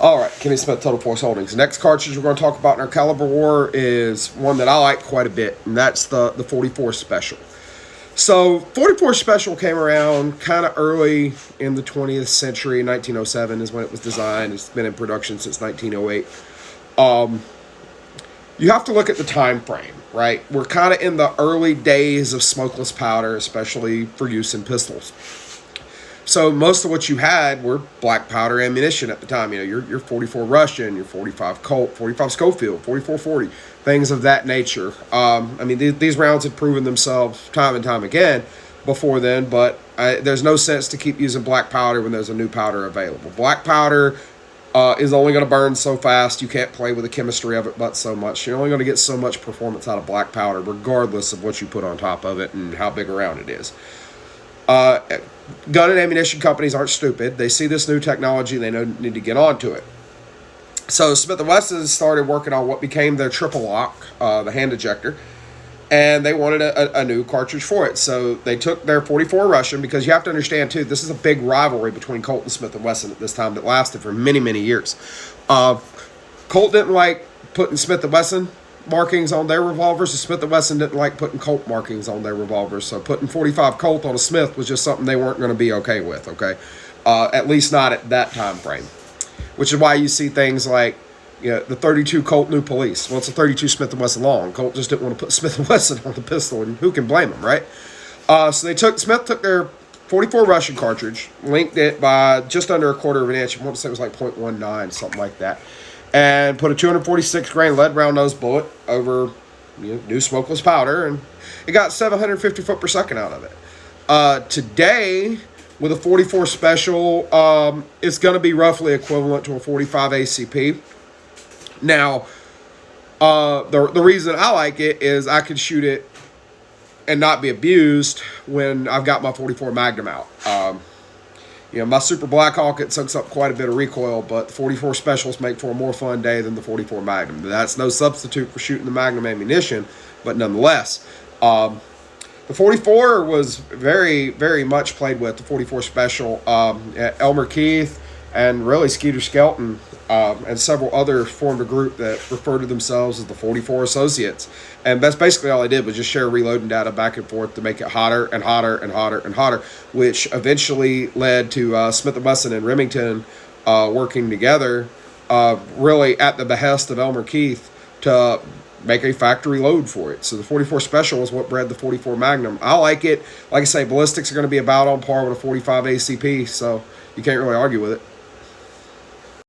All right, Kenny Smith, Total Force Holdings. The next cartridge we're going to talk about in our Caliber War is one that I like quite a bit, and that's the 44 Special. So 44 Special came around kind of early in the 20th century. 1907 is when it was designed. It's been in production since 1908. You have to look at the time frame, right? We're kind of in the early days of smokeless powder, especially for use in pistols. So most of what you had were black powder ammunition at the time. You know, your 44 Russian, your 45 Colt, 45 Schofield, 4440, things of that nature. I mean, these rounds had proven themselves time and time again before then, but there's no sense to keep using black powder when there's a new powder available. Black powder is only going to burn so fast. You can't play with the chemistry of it but so much. You're only going to get so much performance out of black powder, regardless of what you put on top of it and how big a round it is. Gun and ammunition companies aren't stupid. They see this new technology and they need to get onto it. So Smith & Wesson started working on what became their triple lock, the hand ejector, and they wanted a new cartridge for it. So they took their 44 Russian, because you have to understand too, this is a big rivalry between Colt and Smith & Wesson at this time that lasted for many, many years. Colt didn't like putting Smith & Wesson markings on their revolvers, and Smith & Wesson didn't like putting Colt markings on their revolvers. So putting 45 Colt on a Smith was just something they weren't going to be okay with, okay? At least not at that time frame. Which is why you see things like, you know, the 32 Colt New Police. Well, it's a 32 Smith & Wesson long. Colt just didn't want to put Smith & Wesson on the pistol, and who can blame them, right? So Smith took their 44 Russian cartridge, linked it by just under a quarter of an inch. I want to say it was like 0.19, something like that, and put a 246 grain lead round nose bullet over new smokeless powder, and it got 750 foot per second out of it. Today, with a 44 Special, it's going to be roughly equivalent to a 45 ACP. Now, the reason I like it is I can shoot it and not be abused when I've got my 44 Magnum out. My Super Blackhawk, it soaks up quite a bit of recoil, but the 44 Specials make for a more fun day than the 44 Magnum. That's no substitute for shooting the Magnum ammunition, but nonetheless, the 44 was very, very much played with, the 44 Special. Elmer Keith and really Skeeter Skelton and several others formed a group that referred to themselves as the 44 Associates. And that's basically all they did, was just share reloading data back and forth to make it hotter and hotter and hotter and hotter, which eventually led to Smith & Wesson and Remington working together, really at the behest of Elmer Keith, to make a factory load for it. So the 44 Special is what bred the 44 Magnum. I like it. Like I say, ballistics are going to be about on par with a 45 ACP, so you can't really argue with it.